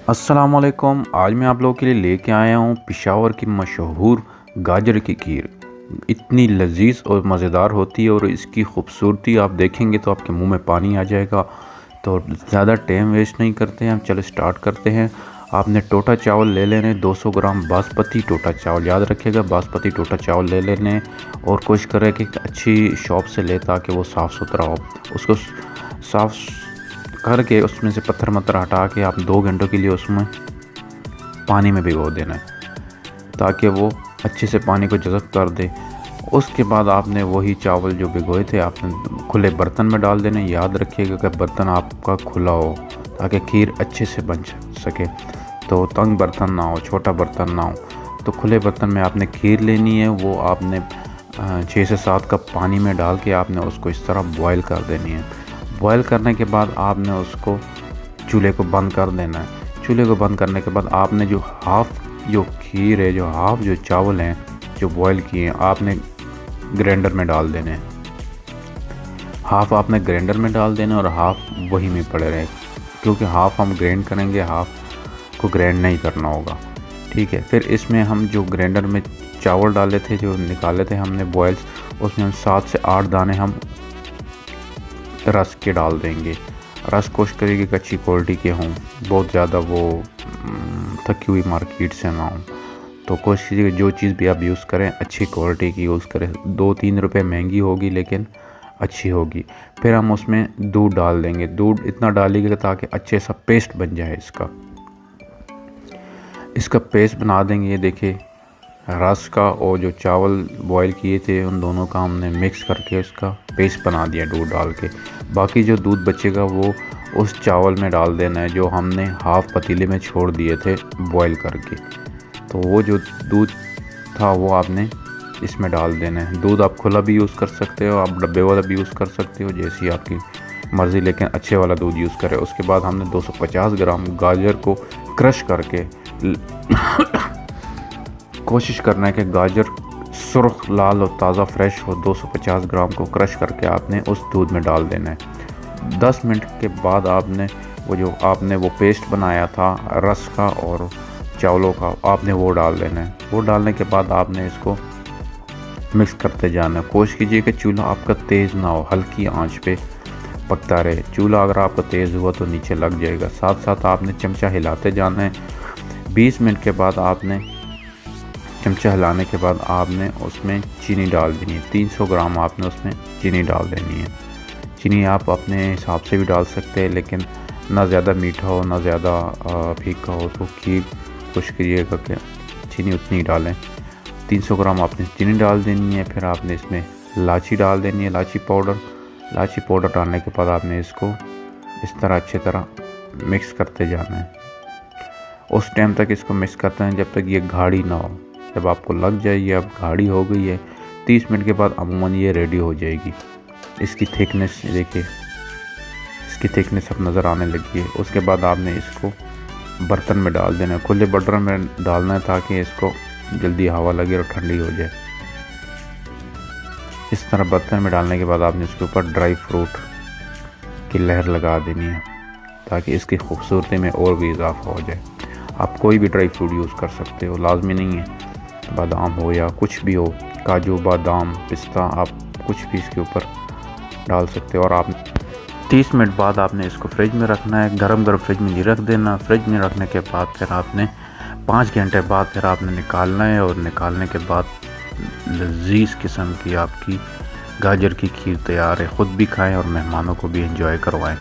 अस्सलाम वालेकुम। आज मैं आप लोगों के लिए लेके आया हूँ पेशावर की मशहूर गाजर की खीर। इतनी लजीज और मज़ेदार होती है और इसकी खूबसूरती आप देखेंगे तो आपके मुंह में पानी आ जाएगा। तो ज़्यादा टाइम वेस्ट नहीं करते हैं, हम चलो स्टार्ट करते हैं। आपने टोटा चावल ले लेने 200 ग्राम बासमती टोटा चावल, याद रखिएगा बासमती टोटा चावल ले लेने। और कोशिश करें कि अच्छी शॉप से ले ताकि वो साफ़ सुथरा हो। उसको साफ़ करके उसमें से पत्थर मत्थर हटा के आप 2 घंटों के लिए उसमें पानी में भिगो देना है ताकि वो अच्छे से पानी को जज़ब कर दे। उसके बाद आपने वही चावल जो भिगोए थे आपने खुले बर्तन में डाल देने। याद रखिएगा कि बर्तन आपका खुला हो ताकि खीर अच्छे से बन सके। तो तंग बर्तन ना हो, छोटा बर्तन ना हो। तो खुले बर्तन में आपने खीर लेनी है। वो आपने 6 से 7 कप पानी में डाल के आपने उसको इस तरह बॉयल कर देनी है। बॉयल करने के बाद आपने उसको चूल्हे को बंद कर देना है। चूल्हे को बंद करने के बाद आपने जो खीर है, जो चावल हैं जो बॉयल किए हैं, आपने ग्राइंडर में डाल देने हैं। हाफ़ आपने ग्राइंडर में डाल देना और हाफ़ वही में पड़े रहे, क्योंकि हाफ़ हम ग्राइंड करेंगे, हाफ़ को ग्राइंड नहीं करना होगा। ठीक है। फिर इसमें हम जो ग्राइंडर में चावल डाले थे, जो निकाले थे हमने बॉयल, उसमें हम 7 से 8 दाने हम रस के डाल देंगे। रस कोशिश करिए कि अच्छी क्वालिटी के हों, बहुत ज़्यादा वो थकी हुई मार्केट से ना हो। तो कोशिश कीजिए जो चीज़ भी आप यूज़ करें अच्छी क्वालिटी की यूज़ करें। 2-3 रुपए महंगी होगी लेकिन अच्छी होगी। फिर हम उसमें दूध डाल देंगे। दूध इतना डालिएगा ताकि अच्छे सा पेस्ट बन जाए। इसका पेस्ट बना देंगे। ये देखिए रस का और जो चावल बॉईल किए थे उन दोनों का हमने मिक्स करके उसका पेस्ट बना दिया दूध डाल के। बाकी जो दूध बचेगा वो उस चावल में डाल देना है जो हमने हाफ़ पतीले में छोड़ दिए थे बॉईल करके। तो वो जो दूध था वो आपने इसमें डाल देना है। दूध आप खुला भी यूज़ कर सकते हो, आप डब्बे वाला भी यूज़ कर सकते हो, जैसी आपकी मर्ज़ी, लेकिन अच्छे वाला दूध यूज़ करें। उसके बाद हमने 250 ग्राम गाजर को क्रश करके कोशिश करना है कि गाजर सुर्ख लाल और ताज़ा फ्रेश हो। 250 ग्राम को क्रश करके आपने उस दूध में डाल देना है। 10 मिनट के बाद आपने वो पेस्ट बनाया था रस का और चावलों का, आपने वो डाल देना है। वो डालने के बाद आपने इसको मिक्स करते जाना है। कोशिश कीजिए कि चूल्हा आपका तेज़ ना हो, हल्की आंच पे पकता रहे। चूल्हा अगर आपका तेज़ हुआ तो नीचे लग जाएगा। साथ साथ आपने चमचा हिलाते जाना है। 20 मिनट के बाद आपने चमचा हिलाने के बाद आपने उसमें चीनी डाल देनी है। 300 ग्राम आपने उसमें चीनी डाल देनी है। चीनी आप अपने हिसाब से भी डाल सकते हैं, लेकिन ना ज़्यादा मीठा हो ना ज़्यादा फीका हो, तो खीर कोशिश करिएगा कि चीनी उतनी ही डालें। 300 ग्राम आपने चीनी डाल देनी है। फिर आपने इसमें इलायची डाल देनी है, इलायची पाउडर डालने के बाद आपने इसको इस तरह अच्छी तरह मिक्स करते जाना है। उस टाइम तक इसको मिक्स करते हैं जब तक ये गाढ़ी ना हो। जब आपको लग जाए ये अब गाढ़ी हो गई है, 30 मिनट के बाद अमूमन ये रेडी हो जाएगी। इसकी थिकनेस देखिए, इसकी थिकनेस अब नज़र आने लगी है। उसके बाद आपने इसको बर्तन में डाल देना है। खुले बर्तन में डालना है ताकि इसको जल्दी हवा लगे और ठंडी हो जाए। इस तरह बर्तन में डालने के बाद आपने इसके ऊपर ड्राई फ्रूट की लहर लगा देनी है ताकि इसकी खूबसूरती में और भी इजाफा हो जाए। आप कोई भी ड्राई फ्रूट यूज़ कर सकते हो, लाजमी नहीं है बादाम हो या कुछ भी हो, काजू बादाम पिस्ता, आप कुछ भी इसके ऊपर डाल सकते हो। और आप 30 मिनट बाद आपने इसको फ्रिज में रखना है। गरम फ्रिज में नहीं रख देना। फ्रिज में रखने के बाद फिर आपने 5 घंटे बाद फिर आपने निकालना है। और निकालने के बाद लजीज किस्म की आपकी गाजर की खीर तैयार है। ख़ुद भी खाएं और मेहमानों को भी एंजॉय करवाएं।